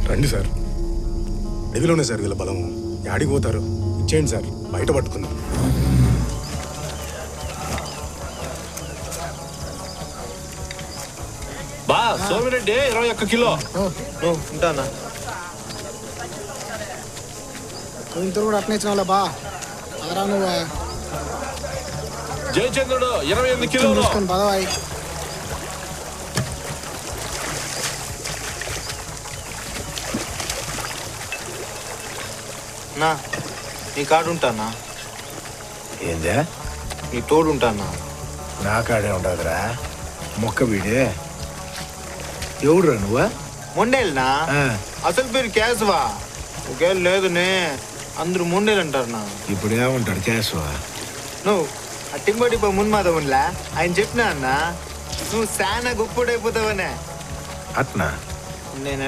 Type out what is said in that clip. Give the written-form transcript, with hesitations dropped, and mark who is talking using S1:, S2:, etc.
S1: రండి సార్. అడవిలోనే సార్ వీళ్ళ బలము. యాడికి పోతారు? ఇచ్చేయండి సార్, బయట పట్టుకుందాం.
S2: బా సోమిరెడ్డి 21 కిలో.
S3: ఉంటానా
S4: ఇంత కూడా అట్నే ఇచ్చిన బా అదరా నువ్వు
S2: జయచంద్రుడు 28 కిలోలు.
S4: చూసుకొని పదవాయి.
S3: నా నీ కాడు ఉంటానా?
S5: ఏందే?
S3: నీ తోడు ఉంటానా?
S5: నా కాడే ఉండదురా మొక్క వీడే. ఎవడురా నువ్వా?
S3: మొండేలునా?
S5: ఆ,
S3: అసలు పేరు కేశవా. ఒకేళ్ళు లేదునే అందరూ మొండేలు అంటారు నా.
S5: ఇప్పుడు ఏమంటాడు కేశవా?
S3: నువ్వు అట్టింబడి మున్మాధవునిలా ఆయన చెప్పినా అన్న నువ్వు చాలా గొప్పడైపోతావనే.
S5: అట్నా?
S3: నేను